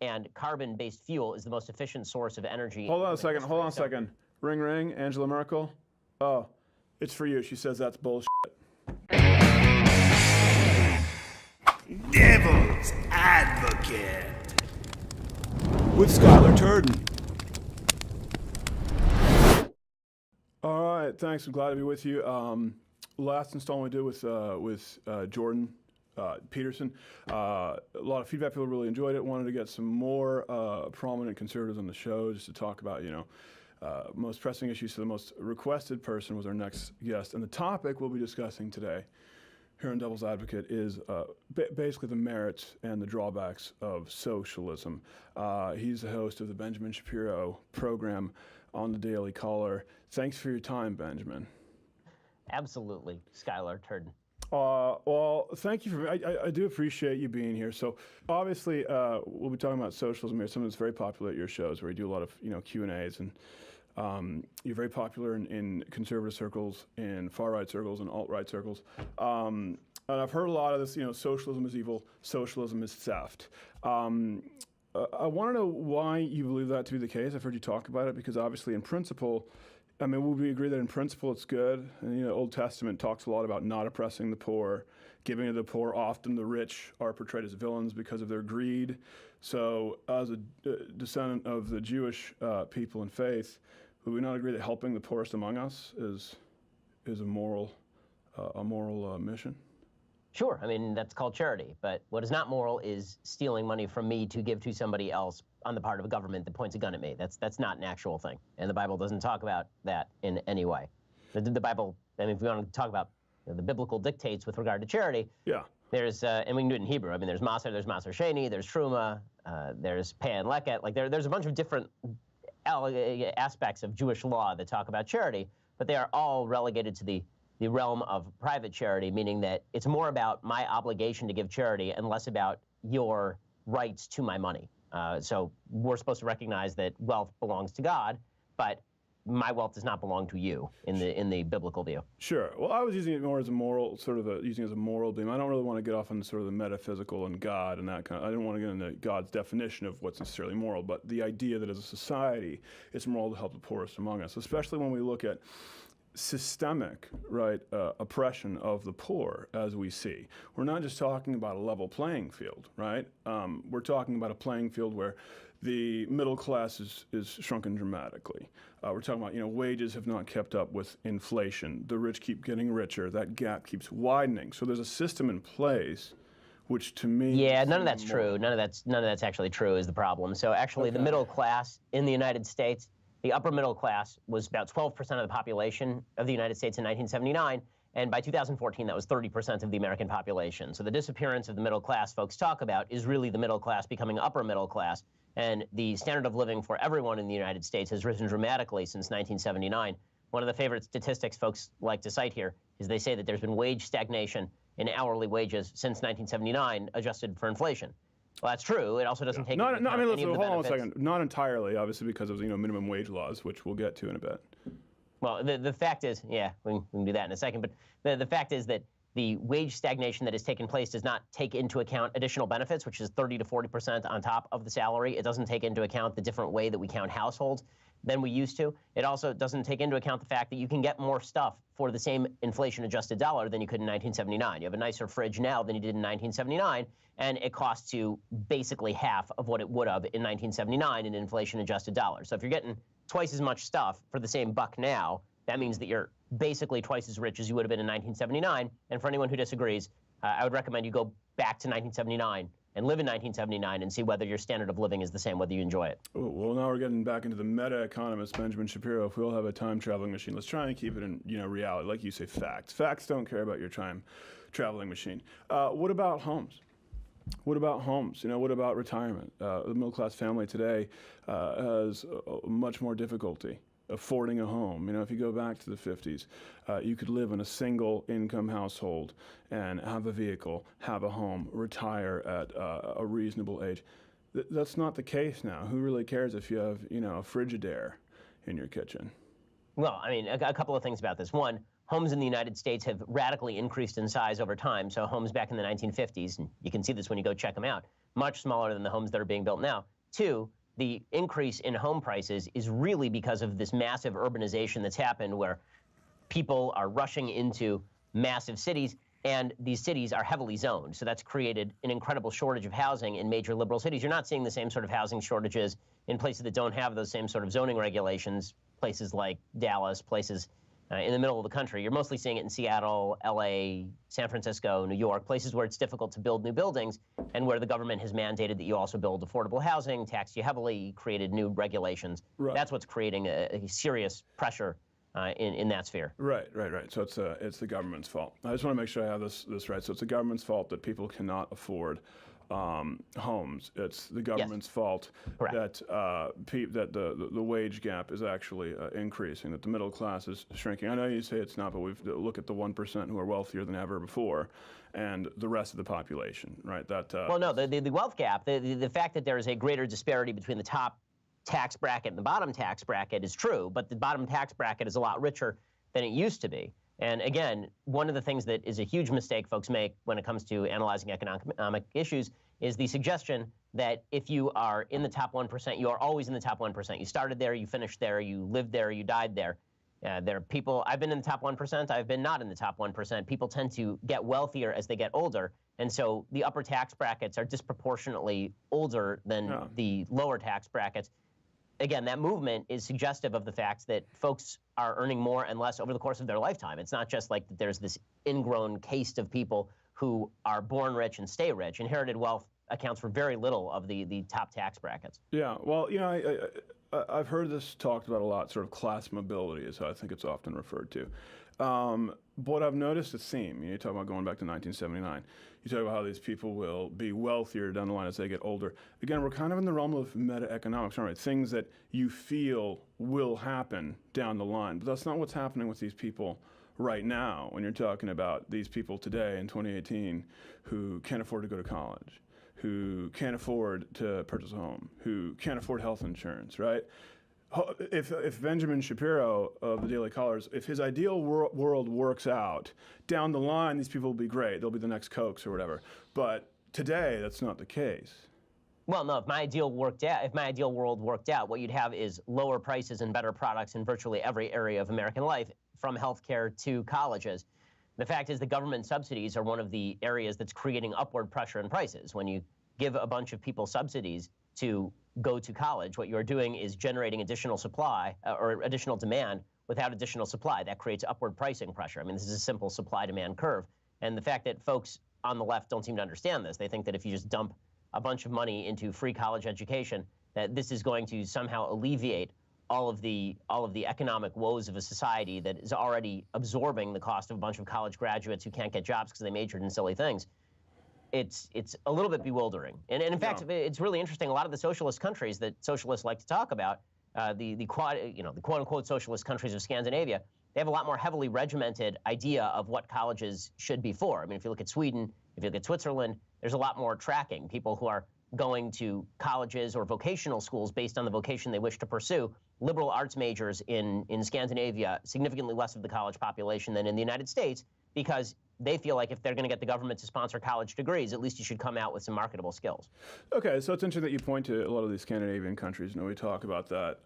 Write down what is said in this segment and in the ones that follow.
and carbon-based fuel is the most efficient source of energy. Hold on a second. Ring, ring, Angela Merkel. Oh, it's for you. She says that's bullshit. Devil's Advocate. With Skyler Turden. All right, thanks. I'm glad to be with you. Last installment we did with Jordan Peterson. A lot of feedback. People really enjoyed it. Wanted to get some more prominent conservatives on the show just to talk about, most pressing issues. So the most requested person was our next guest. And the topic we'll be discussing today here on Devil's Advocate is basically the merits and the drawbacks of socialism. He's the host of the Benjamin Shapiro program on the Daily Caller. Thanks for your time, Benjamin. Absolutely, Skyler Turden. Well, thank you for. I do appreciate you being here. So obviously, we'll be talking about socialism here. Something that's very popular at your shows, where you do a lot of Q&As, and you're very popular in conservative circles, in far-right circles, and alt-right circles. And I've heard a lot of this. Socialism is evil. Socialism is theft. I want to know why you believe that to be the case. I've heard you talk about it because obviously, in principle. Would we agree that in principle it's good? And Old Testament talks a lot about not oppressing the poor, giving to the poor. Often the rich are portrayed as villains because of their greed. So as a descendant of the Jewish people and faith, would we not agree that helping the poorest among us is a moral mission? Sure. That's called charity. But what is not moral is stealing money from me to give to somebody else on the part of a government that points a gun at me. That's not an actual thing. And the Bible doesn't talk about that in any way. The Bible, if we want to talk about the biblical dictates with regard to charity, yeah. There's, and we can do it in Hebrew. There's Maser, there's Maser Sheni, there's Truma, there's Peh and Leket. There's a bunch of different aspects of Jewish law that talk about charity, but they are all relegated to the realm of private charity, meaning that it's more about my obligation to give charity and less about your rights to my money. So we're supposed to recognize that wealth belongs to God, but my wealth does not belong to you in the biblical view. Sure. Well, I was using it more as a moral, using it as a moral beam. I don't really want to get off on sort of the metaphysical and God and that kind of. I didn't want to get into God's definition of what's necessarily moral, but the idea that as a society, it's moral to help the poorest among us, especially when we look at systemic, oppression of the poor, as we see. We're not just talking about a level playing field, right? We're talking about a playing field where the middle class is shrunken dramatically. We're talking about, wages have not kept up with inflation. The rich keep getting richer. That gap keeps widening. So there's a system in place, which to me, none of that's true. None of that's actually true is the problem. So actually, the middle class in the United States. The upper middle class was about 12% of the population of the United States in 1979, and by 2014, that was 30% of the American population. So the disappearance of the middle class folks talk about is really the middle class becoming upper middle class, and the standard of living for everyone in the United States has risen dramatically since 1979. One of the favorite statistics folks like to cite here is they say that there's been wage stagnation in hourly wages since 1979, adjusted for inflation. Well, that's true. It also doesn't take into account any of the benefits. Hold on a second. Not entirely, obviously, because of minimum wage laws, which we'll get to in a bit. Well, the fact is, we can do that in a second, but the fact is that the wage stagnation that has taken place does not take into account additional benefits, which is 30 to 40% on top of the salary. It doesn't take into account the different way that we count households than we used to. It also doesn't take into account the fact that you can get more stuff for the same inflation-adjusted dollar than you could in 1979. You have a nicer fridge now than you did in 1979, and it costs you basically half of what it would have in 1979 in inflation-adjusted dollars. So if you're getting twice as much stuff for the same buck now, that means that you're basically twice as rich as you would have been in 1979. And for anyone who disagrees, I would recommend you go back to 1979 and live in 1979 and see whether your standard of living is the same, whether you enjoy it. Well, now we're getting back into the meta-economist Benjamin Shapiro. If we all have a time-traveling machine, let's try and keep it in reality. Like you say, facts. Facts don't care about your time-traveling machine. What about homes? What about homes? What about retirement? The middle-class family today has much more difficulty affording a home. If you go back to the 50s, you could live in a single-income household and have a vehicle, have a home, retire at a reasonable age. That's not the case now. Who really cares if you have, a Frigidaire in your kitchen? Well, a couple of things about this. One, homes in the United States have radically increased in size over time. So homes back in the 1950s, and you can see this when you go check them out, much smaller than the homes that are being built now. Two, the increase in home prices is really because of this massive urbanization that's happened where people are rushing into massive cities, and these cities are heavily zoned. So that's created an incredible shortage of housing in major liberal cities. You're not seeing the same sort of housing shortages in places that don't have those same sort of zoning regulations, places like Dallas, places in the middle of the country. You're mostly seeing it in Seattle, LA, San Francisco, New York, places where it's difficult to build new buildings and where the government has mandated that you also build affordable housing, taxed you heavily, created new regulations. Right. That's what's creating a serious pressure in that sphere. Right. So it's the government's fault. I just want to make sure I have this right. So it's the government's fault that people cannot afford homes. It's the government's fault that that the wage gap is actually increasing, that the middle class is shrinking. I know you say it's not, but we've look at the 1% who are wealthier than ever before, and the rest of the population, right? Well, no, the wealth gap, the fact that there is a greater disparity between the top tax bracket and the bottom tax bracket is true, but the bottom tax bracket is a lot richer than it used to be. And again, one of the things that is a huge mistake folks make when it comes to analyzing economic issues is the suggestion that if you are in the top 1%, you are always in the top 1%. You started there, you finished there, you lived there, you died there. There are people, I've been in the top 1%, I've been not in the top 1%. People tend to get wealthier as they get older, and so the upper tax brackets are disproportionately older than the lower tax brackets. Again, that movement is suggestive of the fact that folks are earning more and less over the course of their lifetime. It's not just like that there's this ingrown caste of people who are born rich and stay rich. Inherited wealth accounts for very little of the top tax brackets. Yeah, well, you know, I've heard this talked about a lot, sort of class mobility is how I think it's often referred to. But I've noticed a theme. You talk about going back to 1979. You talk about how these people will be wealthier down the line as they get older. Again, we're kind of in the realm of meta-economics, right? Things that you feel will happen down the line. But that's not what's happening with these people right now when you're talking about these people today in 2018 who can't afford to go to college, who can't afford to purchase a home, who can't afford health insurance, right? If Benjamin Shapiro of the Daily Callers, if his ideal world works out, down the line, these people will be great. They'll be the next Kochs or whatever. But today, that's not the case. Well, no, if my ideal world worked out, what you'd have is lower prices and better products in virtually every area of American life, from healthcare to colleges. The fact is the government subsidies are one of the areas that's creating upward pressure in prices. When you give a bunch of people subsidies to go to college, what you're doing is generating additional supply or additional demand without additional supply. That creates upward pricing pressure. I mean, this is a simple supply-demand curve. And the fact that folks on the left don't seem to understand this, they think that if you just dump a bunch of money into free college education, that this is going to somehow alleviate all of the economic woes of a society that is already absorbing the cost of a bunch of college graduates who can't get jobs because they majored in silly things. It's a little bit bewildering. And in fact, it's really interesting. A lot of the socialist countries that socialists like to talk about, the quote-unquote socialist countries of Scandinavia, they have a lot more heavily regimented idea of what colleges should be for. I mean, if you look at Sweden, if you look at Switzerland, there's a lot more tracking. People who are going to colleges or vocational schools based on the vocation they wish to pursue. Liberal arts majors in Scandinavia, significantly less of the college population than in the United States, because they feel like if they're going to get the government to sponsor college degrees, at least you should come out with some marketable skills. Okay, so it's interesting that you point to a lot of these Scandinavian countries. You know, we talk about that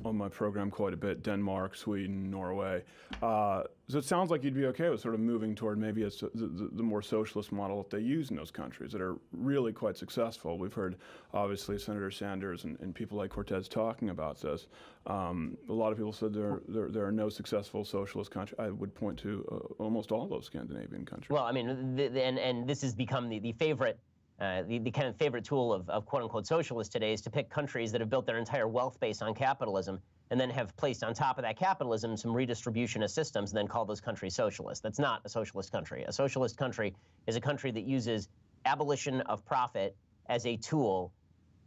on my program quite a bit, Denmark, Sweden, Norway. So it sounds like you'd be okay with sort of moving toward maybe the more socialist model that they use in those countries that are really quite successful. We've heard, obviously, Senator Sanders and people like Cortez talking about this. A lot of people said there are no successful socialist countries. I would point to almost all those Scandinavian countries. Well, I mean, and this has become the favorite the kind of favorite tool of quote-unquote socialists today is to pick countries that have built their entire wealth base on capitalism and then have placed on top of that capitalism some redistributionist systems and then call those countries socialist. That's not a socialist country. A socialist country is a country that uses abolition of profit as a tool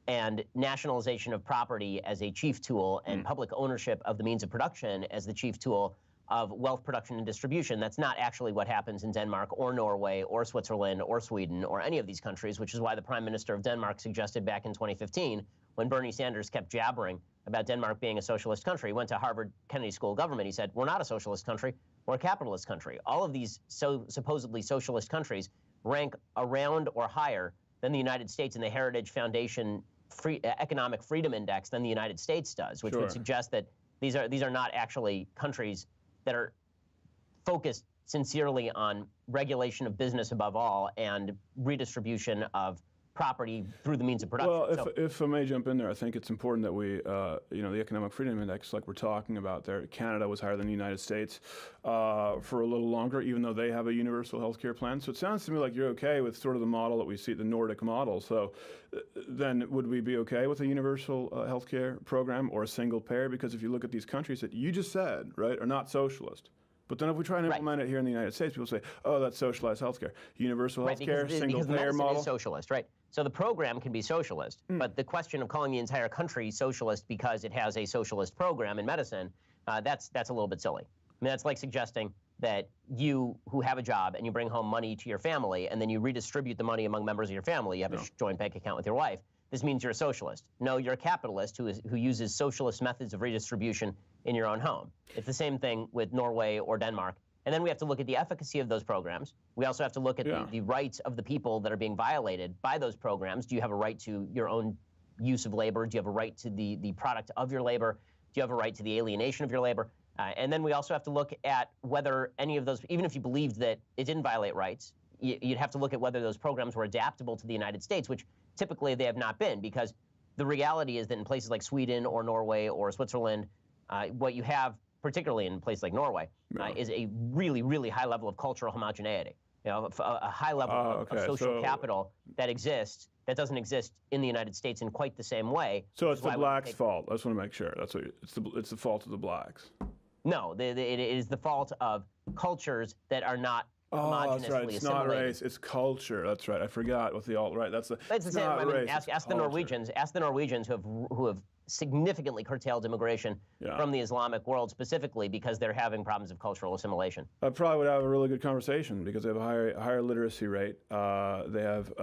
and nationalization of property as a chief tool and public ownership of the means of production as the chief tool of wealth production and distribution. That's not actually what happens in Denmark or Norway or Switzerland or Sweden or any of these countries, which is why the Prime Minister of Denmark suggested back in 2015, when Bernie Sanders kept jabbering about Denmark being a socialist country, he went to Harvard Kennedy School of Government. He said, we're not a socialist country, or a capitalist country. All of these supposedly socialist countries rank around or higher than the United States in the Heritage Foundation Economic Freedom Index than the United States does, which would suggest that these are not actually countries that are focused sincerely on regulation of business above all and redistribution of property through the means of production. Well, if I may jump in there, I think it's important that we, the Economic Freedom Index, like we're talking about there, Canada was higher than the United States for a little longer, even though they have a universal health care plan. So it sounds to me like you're okay with sort of the model that we see, the Nordic model. So then would we be okay with a universal health care program or a single payer? Because if you look at these countries that you just said, right, are not socialist. But then if we try and implement it here in the United States, people say, oh, that's socialized healthcare. Universal healthcare, single payer model. Is socialist, right? So the program can be socialist, but the question of calling the entire country socialist because it has a socialist program in medicine, that's a little bit silly. I mean, that's like suggesting that you who have a job and you bring home money to your family and then you redistribute the money among members of your family. You have a joint bank account with your wife. This means you're a socialist. No, you're a capitalist who uses socialist methods of redistribution in your own home. It's the same thing with Norway or Denmark. And then we have to look at the efficacy of those programs. We also have to look at the rights of the people that are being violated by those programs. Do you have a right to your own use of labor? Do you have a right to the product of your labor? Do you have a right to the alienation of your labor? And then we also have to look at whether any of those, even if you believed that it didn't violate rights, you'd have to look at whether those programs were adaptable to the United States, which typically they have not been, because the reality is that in places like Sweden or Norway or Switzerland, what you have, particularly in places like Norway, is a really, really high level of cultural homogeneity. You know, a high level of social capital that exists, that doesn't exist in the United States in quite the same way. So it's the blacks' fault. I just want to make sure. That's what it's the fault of the blacks. No, it is the fault of cultures that are not Oh, that's right. It's not race. It's culture. That's right. I forgot what the alt-right. That's the. It's the same. I mean, ask the Norwegians. Ask the Norwegians who have significantly curtailed immigration from the Islamic world, specifically because they're having problems of cultural assimilation. I probably would have a really good conversation because they have a higher literacy rate. They have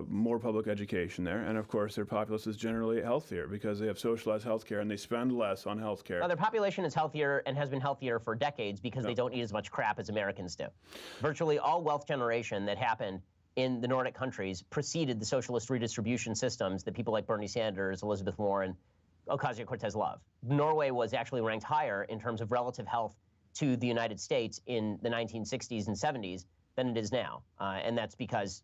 more public education there, and of course, their populace is generally healthier because they have socialized healthcare and they spend less on healthcare. Well, their population is healthier and has been healthier for decades because they don't eat as much crap as Americans do. Virtually all wealth generation that happened in the Nordic countries preceded the socialist redistribution systems that people like Bernie Sanders, Elizabeth Warren, Ocasio-Cortez love. Norway was actually ranked higher in terms of relative health to the United States in the 1960s and 70s than it is now. And that's because,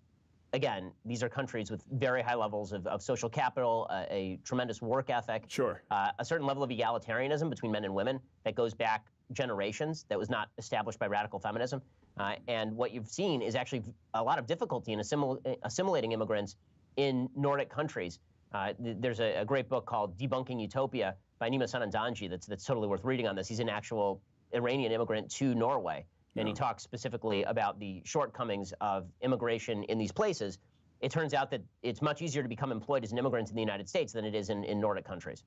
again, these are countries with very high levels of social capital, a tremendous work ethic, a certain level of egalitarianism between men and women that goes back generations, that was not established by radical feminism. And what you've seen is actually a lot of difficulty in assimilating immigrants in Nordic countries. There's a great book called Debunking Utopia by Nima Sanandaji that's totally worth reading on this. He's an actual Iranian immigrant to Norway, and he talks specifically about the shortcomings of immigration in these places. It turns out that it's much easier to become employed as an immigrant in the United States than it is in Nordic countries.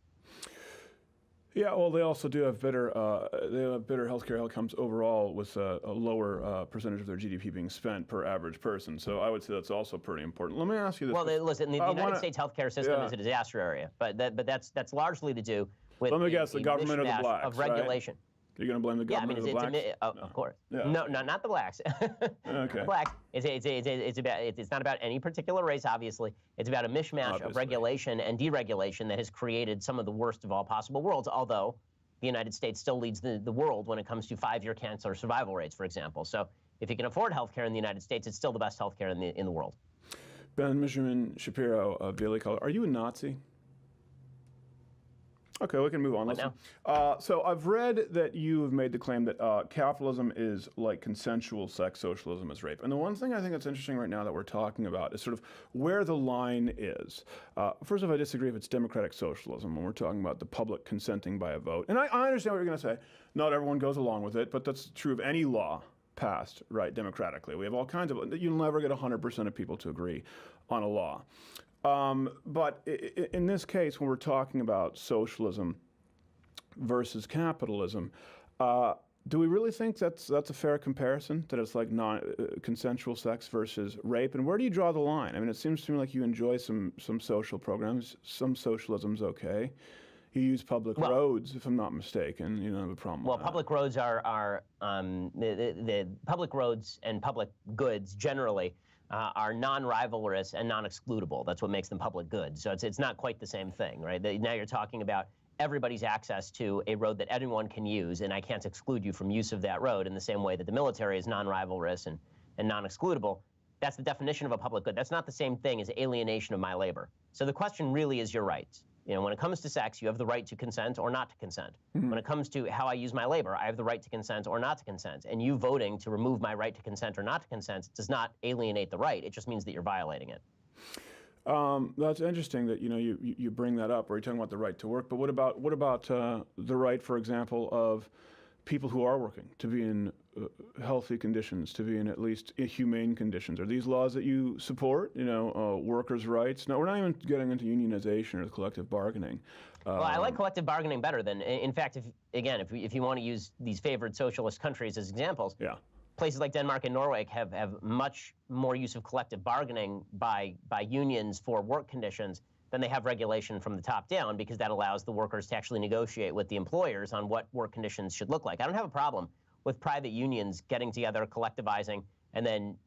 Yeah, well, they also do have better healthcare outcomes overall, with a lower percentage of their GDP being spent per average person. So I would say that's also pretty important. Let me ask you this. Well, listen, the United States healthcare system is a disaster area, but that's largely to do with let me guess, the government of the blacks, of regulation. Right? You're going to blame the government of the blacks? Of course. Yeah. No, not the blacks. Okay. The blacks. It's not about any particular race, obviously. It's about a mishmash of regulation and deregulation that has created some of the worst of all possible worlds, although the United States still leads the world when it comes to 5-year cancer survival rates, for example. So if you can afford health care in the United States, it's still the best health care in the world. Benjamin Shapiro of Daily Caller. Are you a Nazi? Okay, we can move on. So I've read that you have made the claim that capitalism is like consensual sex, socialism is rape. And the one thing I think that's interesting right now that we're talking about is sort of where the line is. First of all, I disagree if it's democratic socialism when we're talking about the public consenting by a vote. And I understand what you're going to say. Not everyone goes along with it, but that's true of any law passed, right, democratically. We have all kinds of, you'll never get 100% of people to agree on a law. But in this case, when we're talking about socialism versus capitalism, do we really think that's a fair comparison, that it's like consensual sex versus rape? And where do you draw the line? I mean, it seems to me like you enjoy some social programs. Some socialism's okay. you use public roads, if I'm not mistaken, you don't have a problem with that. Public roads are the public roads and public goods generally are non-rivalrous and non-excludable. That's what makes them public goods. So it's not quite the same thing, right? Now you're talking about everybody's access to a road that anyone can use, and I can't exclude you from use of that road in the same way that the military is non-rivalrous and non-excludable. That's the definition of a public good. That's not the same thing as alienation of my labor. So the question really is your rights. When it comes to sex, you have the right to consent or not to consent. Mm-hmm. When it comes to how I use my labor, I have the right to consent or not to consent. And you voting to remove my right to consent or not to consent does not alienate the right. It just means that you're violating it. That's interesting that you bring that up, or you're talking about the right to work. But what about the right, for example, of people who are working to be in healthy conditions, to be in at least humane conditions? Are these laws that you support? Workers' rights? No, we're not even getting into unionization or collective bargaining. Well, I like collective bargaining better than, in fact, if you want to use these favored socialist countries as examples, yeah. Places like Denmark and Norway have much more use of collective bargaining by unions for work conditions than they have regulation from the top down, because that allows the workers to actually negotiate with the employers on what work conditions should look like. I don't have a problem with private unions getting together, collectivizing, and then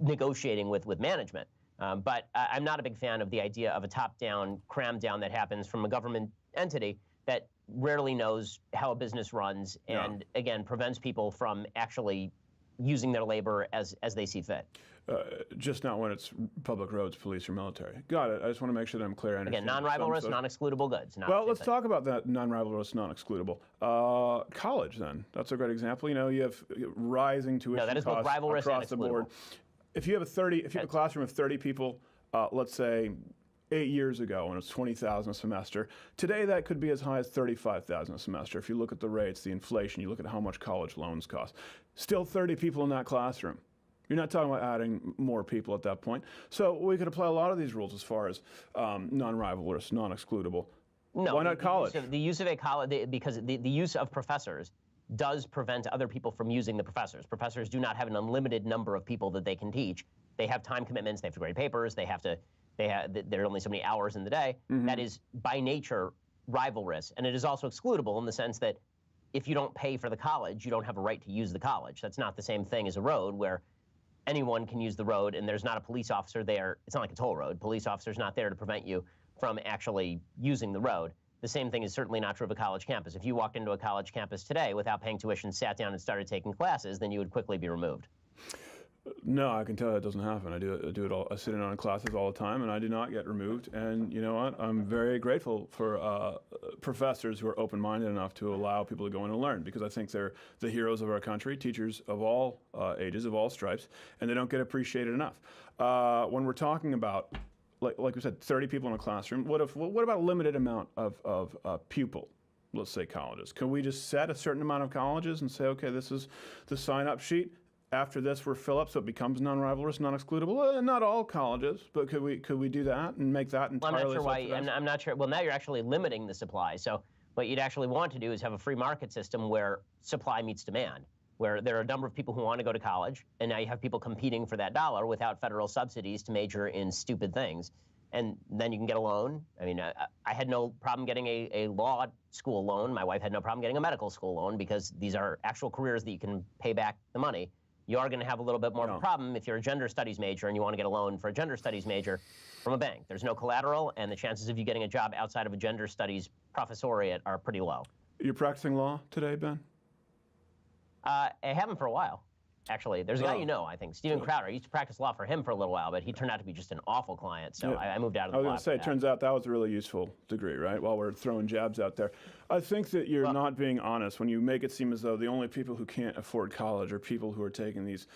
negotiating with management. But I'm not a big fan of the idea of a top-down cram down that happens from a government entity that rarely knows how a business runs and, again, prevents people from actually using their labor as they see fit. Just not when it's public roads, police, or military. Got it. I just want to make sure that I'm clear. Again, non-rivalrous, non-excludable goods. Well, let's talk about that non-rivalrous, non-excludable. College, then. That's a great example. You have rising tuition that is both costs rivalrous across and the board. If you have a classroom of 30 people, let's say 8 years ago when it was 20,000 a semester. Today that could be as high as 35,000 a semester. If you look at the rates, the inflation, you look at how much college loans cost. Still 30 people in that classroom. You're not talking about adding more people at that point. So we could apply a lot of these rules as far as non-rivalrous, non-excludable. No, why not college? The use of a college, because the use of professors does prevent other people from using the professors. Professors do not have an unlimited number of people that they can teach. They have time commitments. They have to grade papers. There are only so many hours in the day. Mm-hmm. That is, by nature, rivalrous. And it is also excludable in the sense that if you don't pay for the college, you don't have a right to use the college. That's not the same thing as a road where anyone can use the road and there's not a police officer there. It's not like a toll road. Police officer's not there to prevent you from actually using the road. The same thing is certainly not true of a college campus. If you walked into a college campus today without paying tuition, sat down and started taking classes, then you would quickly be removed. No, I can tell that doesn't happen. I do it all. I sit in on classes all the time, and I do not get removed. And you know what? I'm very grateful for professors who are open-minded enough to allow people to go in and learn, because I think they're the heroes of our country, teachers of all ages, of all stripes, and they don't get appreciated enough. When we're talking about, like we said, 30 people in a classroom, what about a limited amount of pupil? Let's say colleges. Can we just set a certain amount of colleges and say, okay, this is the sign-up sheet? After this, we're fill up, so it becomes non-rivalrous, non-excludable. Not all colleges, but could we do that and make that entirely? Well, I'm not sure why. I'm not sure. Well, now you're actually limiting the supply. So what you'd actually want to do is have a free market system where supply meets demand, where there are a number of people who want to go to college, and now you have people competing for that dollar without federal subsidies to major in stupid things, and then you can get a loan. I mean, I had no problem getting a law school loan. My wife had no problem getting a medical school loan, because these are actual careers that you can pay back the money. You are going to have a little bit more of a problem if you're a gender studies major and you want to get a loan for a gender studies major from a bank. There's no collateral, and the chances of you getting a job outside of a gender studies professoriate are pretty low. You're practicing law today, Ben? I haven't for a while, actually. There's a guy I think, Steven Crowder. I used to practice law for him for a little while, but he turned out to be just an awful client, so I moved out of the law. I was going to say, it turns out that was a really useful degree, right? While we're throwing jabs out there. I think that you're not being honest when you make it seem as though the only people who can't afford college are people who are taking these,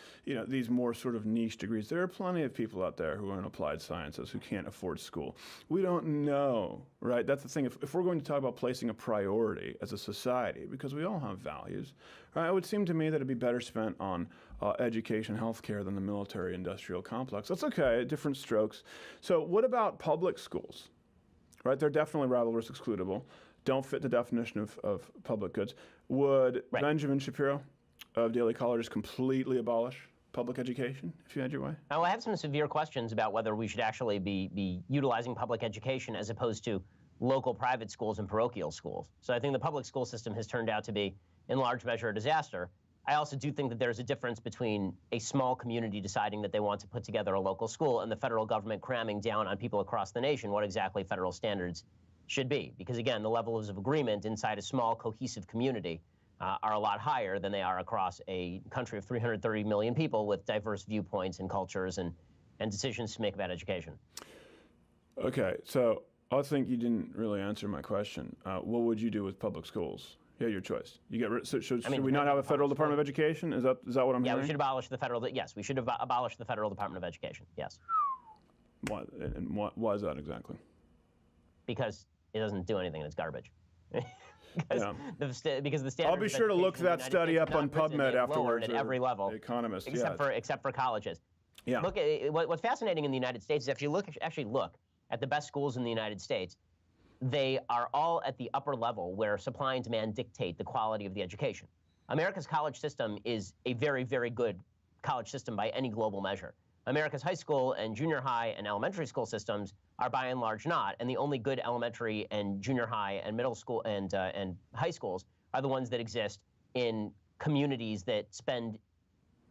these more sort of niche degrees. There are plenty of people out there who are in applied sciences who can't afford school. We don't know, right? That's the thing. If we're going to talk about placing a priority as a society, because we all have values, right, it would seem to me that it'd be better spent on education, healthcare than the military-industrial complex. That's okay, different strokes. So what about public schools? Right, they're definitely rivalrous, excludable. Don't fit the definition of public goods. Would Benjamin Shapiro of Daily Caller just completely abolish public education if you had your way? Now, I have some severe questions about whether we should actually be utilizing public education as opposed to local private schools and parochial schools. So I think the public school system has turned out to be, in large measure, a disaster. I also do think that there's a difference between a small community deciding that they want to put together a local school and the federal government cramming down on people across the nation what exactly federal standards should be. Because again, the levels of agreement inside a small, cohesive community are a lot higher than they are across a country of 330 million people with diverse viewpoints and cultures and decisions to make about education. Okay, so I think you didn't really answer my question. What would you do with public schools? Yeah, your choice. You get rid. So should we not have a federal Department of Education? Is that what I'm hearing? Yeah, we should abolish the federal. Yes, we should abolish the federal Department of Education. Yes. Why? And why is that exactly? Because it doesn't do anything and it's garbage. because the standards. I'll be sure to look that study up on PubMed afterwards. At every level, The Economist, except for colleges. Yeah. Look, what's fascinating in the United States is if you actually look at the best schools in the United States, they are all at the upper level where supply and demand dictate the quality of the education. America's college system is a very, very good college system by any global measure. America's high school and junior high and elementary school systems are by and large not, and the only good elementary and junior high and middle school and high schools are the ones that exist in communities that spend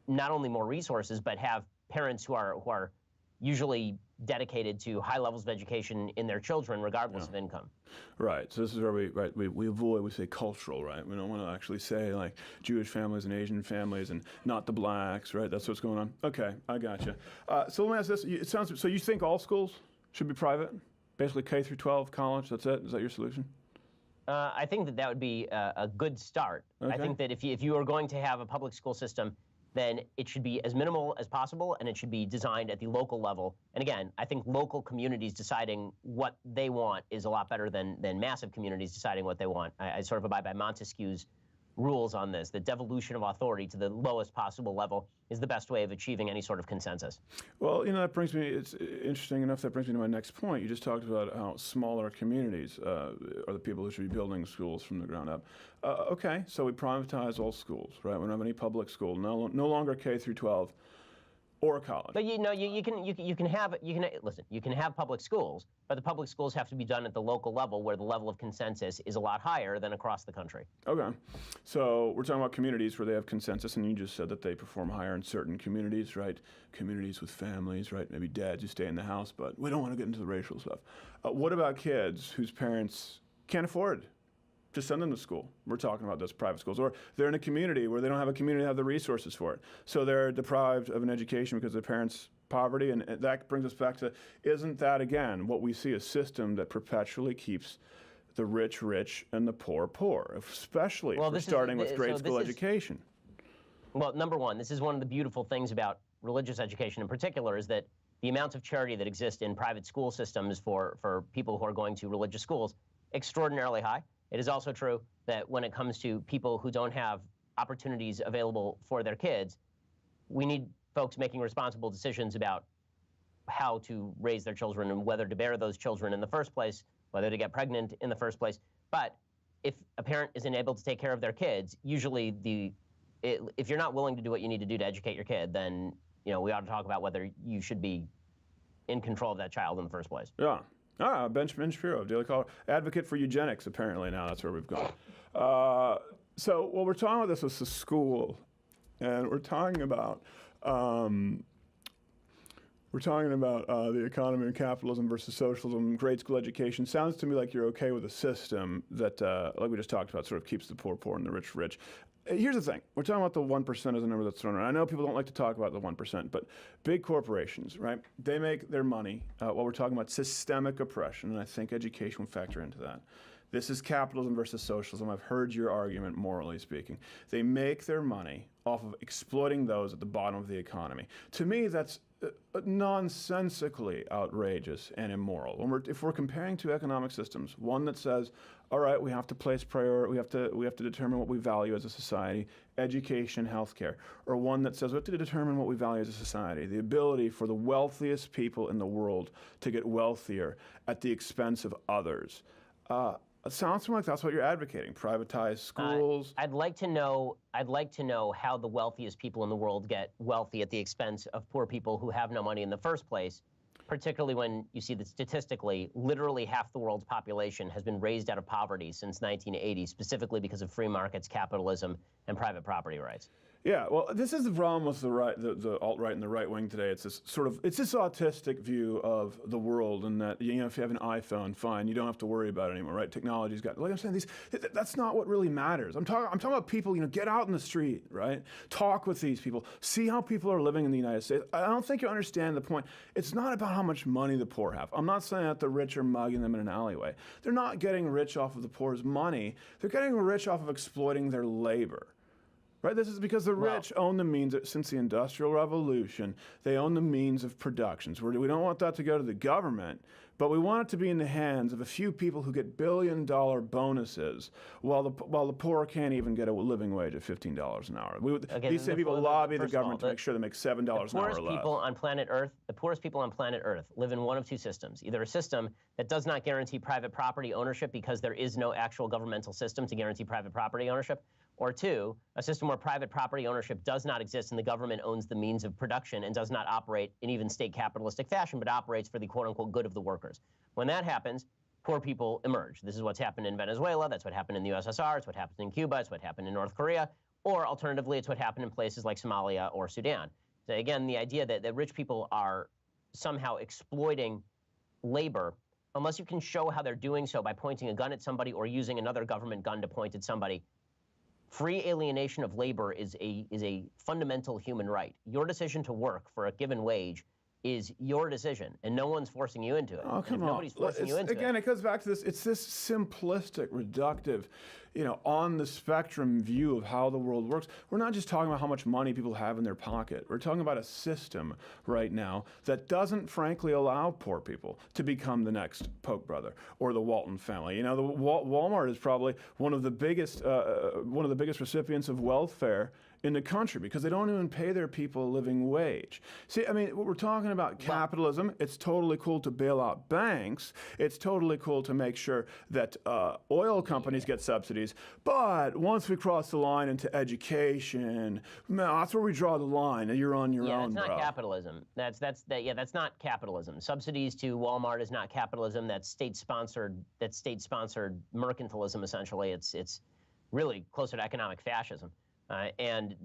not only more resources but have parents who are usually dedicated to high levels of education in their children, regardless of income. Right. So this is where we avoid. We say cultural, right? We don't want to actually say like Jewish families and Asian families and not the blacks, right? That's what's going on. Okay, I got you. So let me ask this. It sounds so. You think all schools should be private, basically K through 12, college? That's it. Is that your solution? I think that would be a good start. Okay. I think that if you are going to have a public school system, then it should be as minimal as possible, and it should be designed at the local level. And again, I think local communities deciding what they want is a lot better than massive communities deciding what they want. I sort of abide by Montesquieu's rules on this. The devolution of authority to the lowest possible level is the best way of achieving any sort of consensus. Well, that brings me, it's interesting enough, that brings me to my next point. You just talked about how smaller communities are the people who should be building schools from the ground up. Okay, so we privatize all schools, right? We don't have any public school, no longer K through 12 or college. But you can have public schools, but the public schools have to be done at the local level where the level of consensus is a lot higher than across the country. Okay. So we're talking about communities where they have consensus, and you just said that they perform higher in certain communities, right? Communities with families, right? Maybe dads who stay in the house, but we don't want to get into the racial stuff. What about kids whose parents can't afford to send them to school? We're talking about those private schools. Or they're in a community where they don't have a community to have the resources for it. So they're deprived of an education because of their parents' poverty. And that brings us back to, isn't that, again, what we see, a system that perpetually keeps the rich rich and the poor poor, especially if we're starting with grade school education? Well, number one, this is one of the beautiful things about religious education in particular, is that the amount of charity that exists in private school systems for people who are going to religious schools, extraordinarily high. It is also true that when it comes to people who don't have opportunities available for their kids, we need folks making responsible decisions about how to raise their children and whether to bear those children in the first place, whether to get pregnant in the first place. But if a parent isn't able to take care of their kids, usually if you're not willing to do what you need to do to educate your kid, then we ought to talk about whether you should be in control of that child in the first place. Yeah. Benjamin Shapiro, Daily Caller, advocate for eugenics, apparently now. That's where we've gone. So what we're talking about, this is a school, and we're talking about the economy and capitalism versus socialism, grade school education. Sounds to me like you're okay with a system that, like we just talked about, sort of keeps the poor poor and the rich rich. Here's the thing. We're talking about the 1% as a number that's thrown around. I know people don't like to talk about the 1%, but big corporations, right? They make their money while we're talking about systemic oppression, and I think education will factor into that. This is capitalism versus socialism. I've heard your argument, morally speaking. They make their money off of exploiting those at the bottom of the economy. To me, that's nonsensically outrageous and immoral. If we're comparing two economic systems, one that says, all right, we have to place priority, we have to determine what we value as a society, education, healthcare, or one that says we have to determine what we value as a society, the ability for the wealthiest people in the world to get wealthier at the expense of others. It sounds to me like that's what you're advocating. Privatized schools. I'd like to know how the wealthiest people in the world get wealthy at the expense of poor people who have no money in the first place. particularly when you see that statistically, literally half the world's population has been raised out of poverty since 1980, specifically because of free markets, capitalism, and private property rights. Yeah, well, this is the problem with the alt-right and the right wing today. It's this autistic view of the world, and that, you know, if you have an iPhone, fine, you don't have to worry about it anymore, right? Technology's got, like I'm saying, that's not what really matters. I'm talking about people, you know, get out in the street, right? Talk with these people, see how people are living in the United States. I don't think you understand the point. It's not about how much money the poor have. I'm not saying that the rich are mugging them in an alleyway. They're not getting rich off of the poor's money. They're getting rich off of exploiting their labor. Right? This is because the rich own the means, since the Industrial Revolution, they own the means of production. So we don't want that to go to the government, but we want it to be in the hands of a few people who get billion-dollar bonuses, while the poor can't even get a living wage of $15 an hour. These same people lobby the government to make sure they make $7 an hour or less. The poorest people on planet Earth live in one of two systems. Either a system that does not guarantee private property ownership because there is no actual governmental system to guarantee private property ownership, or two, a system where private property ownership does not exist and the government owns the means of production and does not operate in even state capitalistic fashion, but operates for the quote-unquote good of the workers. When that happens, poor people emerge. This is what's happened in Venezuela, that's what happened in the USSR, it's what happened in Cuba, it's what happened in North Korea, or alternatively, it's what happened in places like Somalia or Sudan. So again, the idea that rich people are somehow exploiting labor, unless you can show how they're doing so by pointing a gun at somebody or using another government gun to point at somebody, free alienation of labor is a fundamental human right. Your decision to work for a given wage is your decision, and no one's forcing you into it. Oh, come on. Nobody's forcing you into it. Again, it goes back to this. It's this simplistic, reductive, you know, on the spectrum view of how the world works. We're not just talking about how much money people have in their pocket. We're talking about a system right now that doesn't, frankly, allow poor people to become the next Polk brother or the Walton family. You know, Walmart is probably one of the biggest recipients of welfare in the country because they don't even pay their people a living wage. See, I mean, we're talking about capitalism. It's totally cool to bail out banks. It's totally cool to make sure that oil companies get subsidies. But once we cross the line into education, man, that's where we draw the line, and you're on your own, bro. That's not capitalism. That's not capitalism. Subsidies to Walmart is not capitalism. That's state-sponsored mercantilism, essentially. It's really closer to economic fascism. And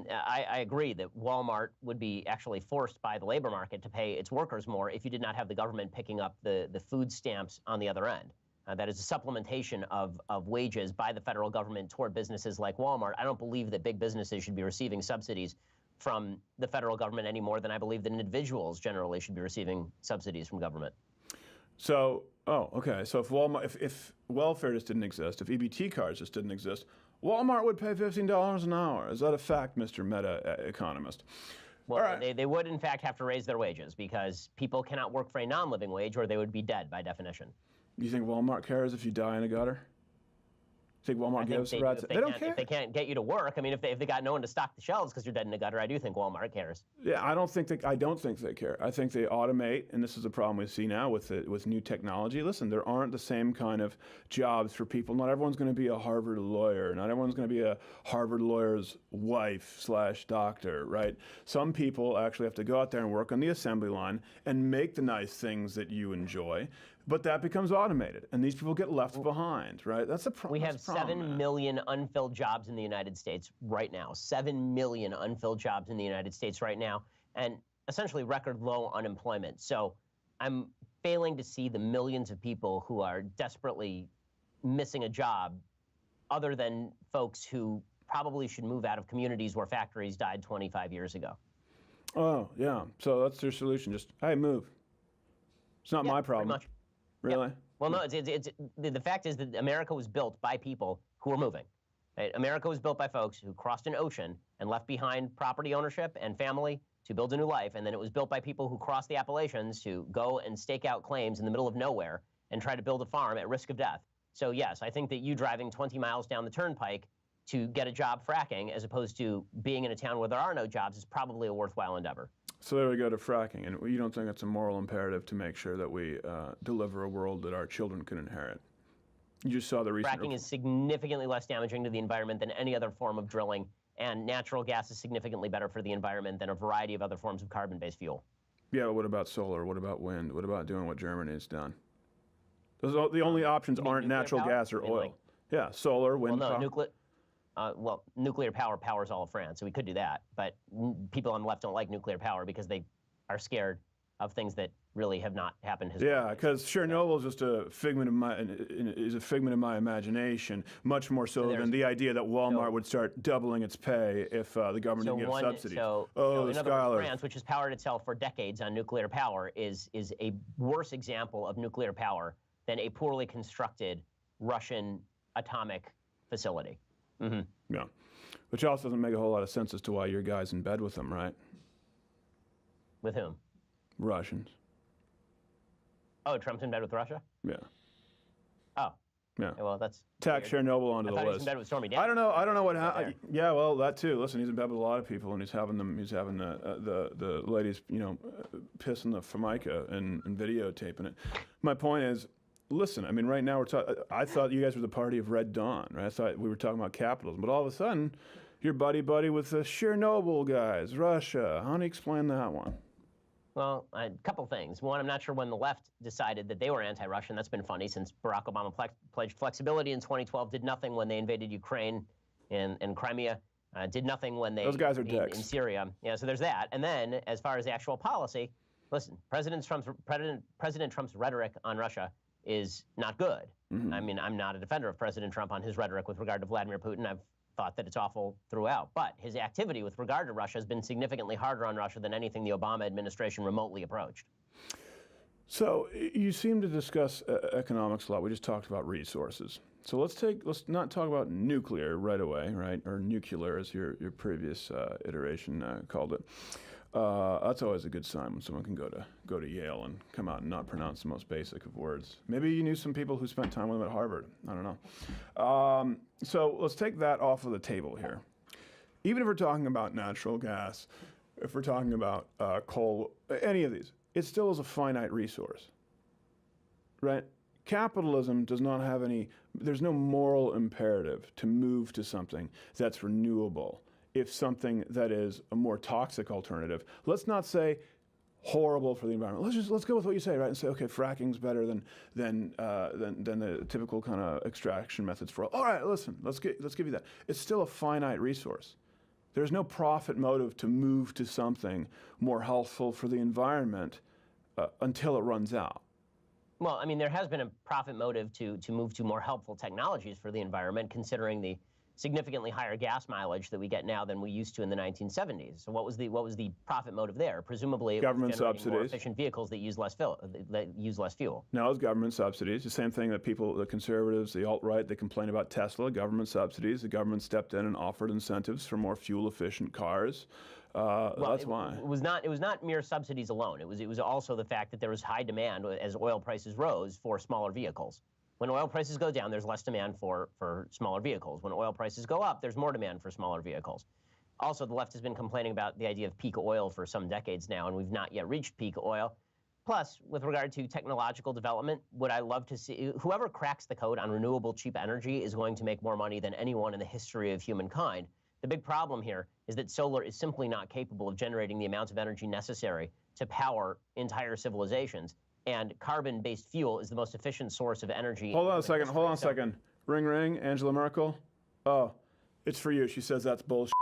I agree that Walmart would be actually forced by the labor market to pay its workers more if you did not have the government picking up the food stamps on the other end. That is a supplementation of wages by the federal government toward businesses like Walmart. I don't believe that big businesses should be receiving subsidies from the federal government any more than I believe that individuals generally should be receiving subsidies from government. So, okay. So if welfare just didn't exist, if EBT cards just didn't exist, Walmart would pay $15 an hour. Is that a fact, Mr. Meta Economist? Well, right. they would, in fact, have to raise their wages because people cannot work for a non-living wage or they would be dead by definition. Do you think Walmart cares if you die in a gutter? Think Walmart gives rats? They don't care. If they can't get you to work, I mean, if they got no one to stock the shelves because you're dead in a gutter, I do think Walmart cares. Yeah, I don't think they care. I think they automate, and this is a problem we see now with new technology. Listen, there aren't the same kind of jobs for people. Not everyone's going to be a Harvard lawyer. Not everyone's going to be a Harvard lawyer's wife/doctor, right? Some people actually have to go out there and work on the assembly line and make the nice things that you enjoy. But that becomes automated, and these people get left behind, right? That's a problem. We have 7 million unfilled jobs in the United States right now. 7 million unfilled jobs in the United States right now, and essentially record low unemployment. So I'm failing to see the millions of people who are desperately missing a job other than folks who probably should move out of communities where factories died 25 years ago. Oh, yeah. So that's their solution. Just, hey, move. It's not my problem. Pretty much. Really? Yep. Well, no, the fact is that America was built by people who were moving. Right? America was built by folks who crossed an ocean and left behind property ownership and family to build a new life, and then it was built by people who crossed the Appalachians to go and stake out claims in the middle of nowhere and try to build a farm at risk of death. So yes, I think that you driving 20 miles down the turnpike to get a job fracking as opposed to being in a town where there are no jobs is probably a worthwhile endeavor. So there we go to fracking. And you don't think it's a moral imperative to make sure that we deliver a world that our children can inherit? You just saw the recent... Fracking is significantly less damaging to the environment than any other form of drilling, and natural gas is significantly better for the environment than a variety of other forms of carbon-based fuel. Yeah, but what about solar? What about wind? What about doing what Germany's done? Those are, the only options aren't nuclear natural power? gas or I mean, oil. like- Yeah, solar, wind Well, no, power. nuclear power powers all of France, so we could do that. But people on the left don't like nuclear power because they are scared of things that really have not happened historically. Yeah, because Chernobyl is just a figment of my imagination, much more so than the idea that Walmart would start doubling its pay if the government didn't give subsidies. In other Skyler. words, France, which has powered itself for decades on nuclear power, is a worse example of nuclear power than a poorly constructed Russian atomic facility. Mm-hmm. Yeah, which also doesn't make a whole lot of sense as to why your guy's in bed with them, right? With whom? Russians. Oh, Trump's in bed with Russia? Yeah. Oh. Yeah. Well, that's tack Chernobyl onto the list. He was in list. bed with Stormy I don't know. I don't know what happened. happened. Yeah, well, that too. Listen, he's in bed with a lot of people, and he's having the ladies, piss in the formica and videotaping it. My point is, listen. I mean, right now we're talking. I thought you guys were the party of Red Dawn, right? I thought we were talking about capitalism, but all of a sudden, you're buddy with the Chernobyl guys, Russia. How do you explain that one? Well, a couple things. One, I'm not sure when the left decided that they were anti-Russian. That's been funny since Barack Obama pledged flexibility in 2012, did nothing when they invaded Ukraine and Crimea, did nothing when they... Those guys are dicks. In Syria. Yeah, so there's that. And then, as far as the actual policy, listen, President Trump's rhetoric on Russia is not good. Mm-hmm. I mean, I'm not a defender of President Trump on his rhetoric with regard to Vladimir Putin. I've thought that it's awful throughout. But his activity with regard to Russia has been significantly harder on Russia than anything the Obama administration remotely approached. So you seem to discuss economics a lot. We just talked about resources. So let's not talk about nuclear right away, right? Or nuclear, as your previous iteration called it. That's always a good sign when someone can go to Yale and come out and not pronounce the most basic of words. Maybe you knew some people who spent time with them at Harvard. I don't know. So let's take that off of the table here. Even if we're talking about natural gas, if we're talking about coal, any of these, it still is a finite resource, right? Capitalism does not have there's no moral imperative to move to something that's renewable. If something that is a more toxic alternative, let's not say horrible for the environment. Let's go with what you say, right? And say, okay, fracking's better than the typical kind of extraction methods for. All right, listen, let's give you that. It's still a finite resource. There's no profit motive to move to something more healthful for the environment until it runs out. Well, I mean, there has been a profit motive to move to more helpful technologies for the environment, considering the significantly higher gas mileage that we get now than we used to in the 1970s. So what was the profit motive there? Presumably, it government was generating more subsidies, efficient vehicles that use less fuel. No, it's government subsidies. The same thing that the conservatives, the alt-right, they complain about Tesla, government subsidies. The government stepped in and offered incentives for more fuel-efficient cars. That's why. It was not mere subsidies alone. It was also the fact that there was high demand as oil prices rose for smaller vehicles. When oil prices go down, there's less demand for smaller vehicles. When oil prices go up, there's more demand for smaller vehicles. Also, the left has been complaining about the idea of peak oil for some decades now, and we've not yet reached peak oil. Plus, with regard to technological development, would I love to see whoever cracks the code on renewable cheap energy is going to make more money than anyone in the history of humankind. The big problem here is that solar is simply not capable of generating the amounts of energy necessary to power entire civilizations. And carbon-based fuel is the most efficient source of energy. Hold on a second. Ring, ring. Angela Merkel. Oh, it's for you. She says that's bullshit.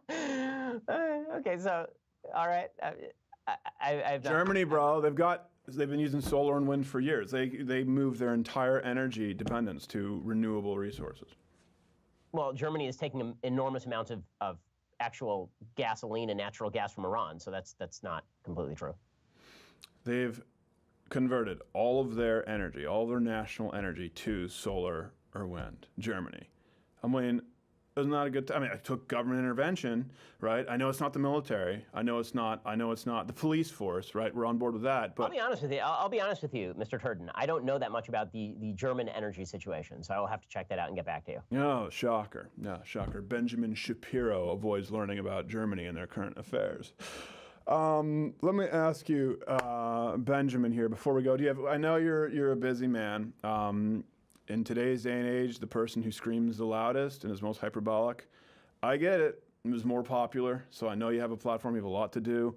Okay, so, all right. I've Germany, bro. They've been using solar and wind for years. They moved their entire energy dependence to renewable resources. Well, Germany is taking enormous amounts of actual gasoline and natural gas from Iran, so that's not completely true. They've converted all of their energy, all of their national energy to solar or wind. Germany. I mean, isn't that a good I mean, I took government intervention, right? I know it's not the military. I know it's not the police force, right? We're on board with that. But I'll be honest with you. I'll be honest with you, Mr. Turden. I don't know that much about the German energy situation, so I will have to check that out and get back to you. Oh, shocker. Yeah, shocker. Benjamin Shapiro avoids learning about Germany and their current affairs. Let me ask you, Benjamin, here before we go. I know you're a busy man. In today's day and age, the person who screams the loudest and is most hyperbolic, I get it. is more popular, so I know you have a platform, you have a lot to do.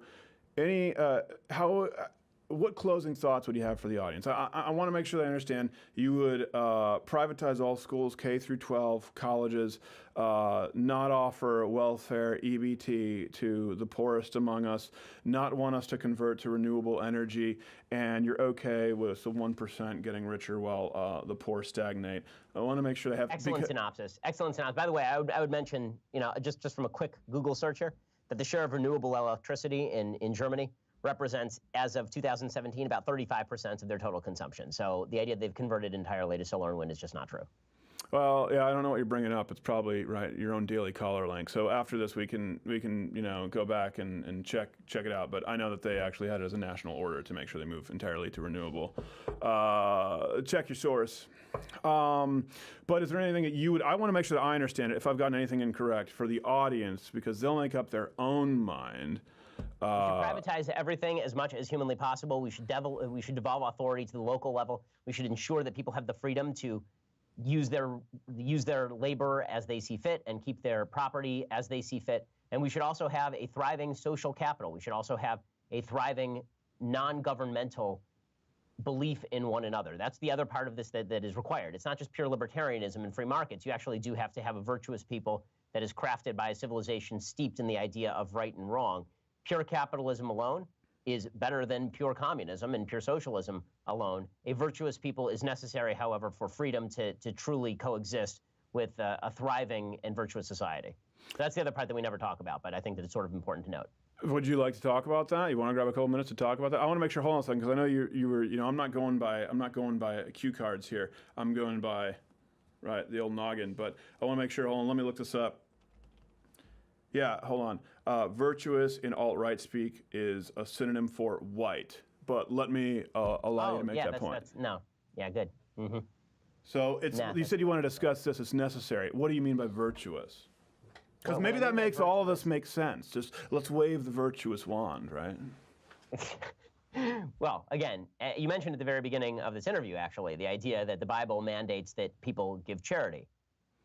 What closing thoughts would you have for the audience? I want to make sure that I understand. You would privatize all schools, K through 12, colleges, not offer welfare, EBT to the poorest among us, not want us to convert to renewable energy, and you're okay with the 1% getting richer while the poor stagnate. I want to make sure they have... Excellent synopsis. Excellent synopsis. By the way, I would mention, just from a quick Google search here, that the share of renewable electricity in Germany represents, as of 2017, about 35% of their total consumption. So the idea they've converted entirely to solar and wind is just not true. Well, yeah, I don't know what you're bringing up. It's probably right, your own daily caller link. So after this, we can go back and check it out. But I know that they actually had it as a national order to make sure they move entirely to renewable. Check your source. But is there anything that you would? I want to make sure that I understand it. If I've gotten anything incorrect for the audience, because they'll make up their own mind. We should privatize everything as much as humanly possible. We should devolve authority to the local level. We should ensure that people have the freedom to use their labor as they see fit and keep their property as they see fit. And we should also have a thriving social capital. We should also have a thriving non-governmental belief in one another. That's the other part of this that is required. It's not just pure libertarianism and free markets. You actually do have to have a virtuous people that is crafted by a civilization steeped in the idea of right and wrong. Pure capitalism alone is better than pure communism and pure socialism alone. A virtuous people is necessary, however, for freedom to truly coexist with a thriving and virtuous society. So that's the other part that we never talk about, but I think that it's sort of important to note. Would you like to talk about that? You want to grab a couple minutes to talk about that? I want to make sure. Hold on a second, because I know you were. I'm not going by cue cards here. I'm going by, right, the old noggin. But I want to make sure. Hold on. Let me look this up. Yeah, hold on. Virtuous in alt-right speak is a synonym for white. But let me allow you to make that point. Yeah, good. Mm-hmm. So you said you want to discuss this. It's necessary. What do you mean by virtuous? Because maybe that makes all of us make sense. Just let's wave the virtuous wand, right? Well, again, you mentioned at the very beginning of this interview, actually, the idea that the Bible mandates that people give charity.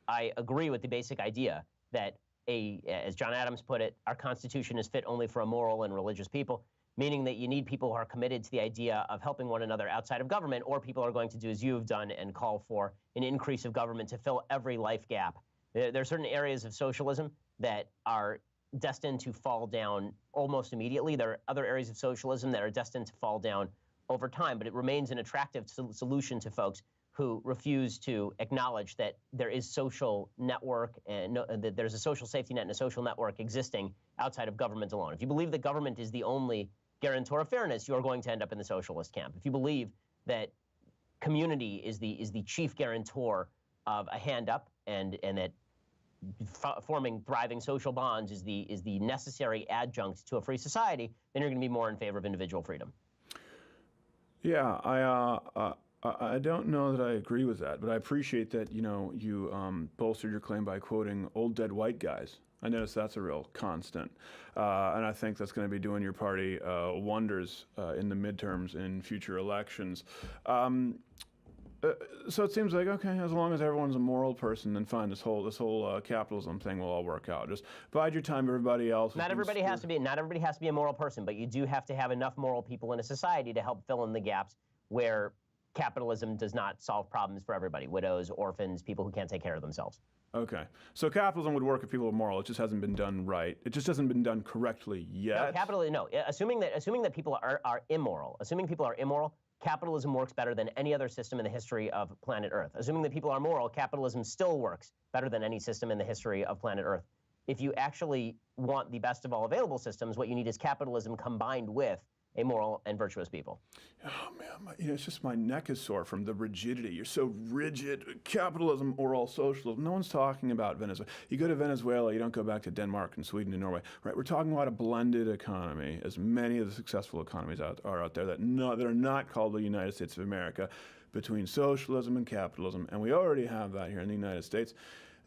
I agree with the basic idea that as John Adams put it, our Constitution is fit only for a moral and religious people, meaning that you need people who are committed to the idea of helping one another outside of government, or people are going to do as you have done and call for an increase of government to fill every life gap. There are certain areas of socialism that are destined to fall down almost immediately. There are other areas of socialism that are destined to fall down over time, but it remains an attractive solution to folks who refuse to acknowledge that there is social network and that there's a social safety net and a social network existing outside of government alone. If you believe that government is the only guarantor of fairness, you are going to end up in the socialist camp. If you believe that community is the chief guarantor of a hand up and that forming thriving social bonds is the necessary adjunct to a free society, then you're going to be more in favor of individual freedom. Yeah, I don't know that I agree with that, but I appreciate that you bolstered your claim by quoting old dead white guys. I notice that's a real constant, and I think that's going to be doing your party wonders in the midterms in future elections. So it seems like, okay, as long as everyone's a moral person, then fine. This whole capitalism thing will all work out. Just bide your time. Everybody else. Not everybody has to be a moral person, but you do have to have enough moral people in a society to help fill in the gaps where capitalism does not solve problems for everybody: widows, orphans, people who can't take care of themselves. Okay, so capitalism would work if people are moral. It just hasn't been done right. It just hasn't been done correctly yet. No. Assuming that people are immoral. Assuming people are immoral. Capitalism works better than any other system in the history of planet Earth. Assuming that people are moral, capitalism still works better than any system in the history of planet Earth. If you actually want the best of all available systems, what you need is capitalism combined with a moral and virtuous people. Oh man, it's just my neck is sore from the rigidity. You're so rigid. Capitalism or all socialism. No one's talking about Venezuela. You go to Venezuela, you don't go back to Denmark and Sweden and Norway, right? We're talking about a blended economy, as many of the successful economies are out there that are not called the United States of America, between socialism and capitalism, and we already have that here in the United States.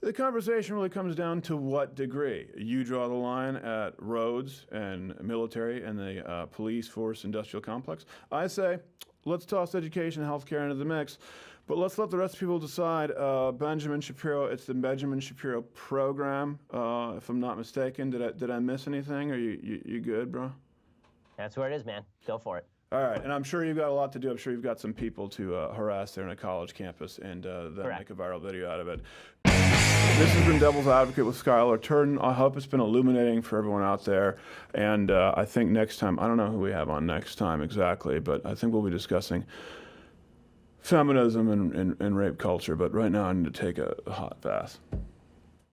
The conversation really comes down to what degree. You draw the line at roads and military and the police force industrial complex. I say, let's toss education and healthcare into the mix. But let's let the rest of people decide. Benjamin Shapiro, it's the Benjamin Shapiro program, if I'm not mistaken. Did I miss anything? Are you good, bro? That's where it is, man. Go for it. All right, and I'm sure you've got a lot to do. I'm sure you've got some people to harass there in a college campus and then Correct. make a viral video out of it. This has been Devil's Advocate with Skyler Turden. I hope it's been illuminating for everyone out there. And I think next time, I don't know who we have on next time exactly, but I think we'll be discussing feminism and rape culture. But right now I need to take a hot bath.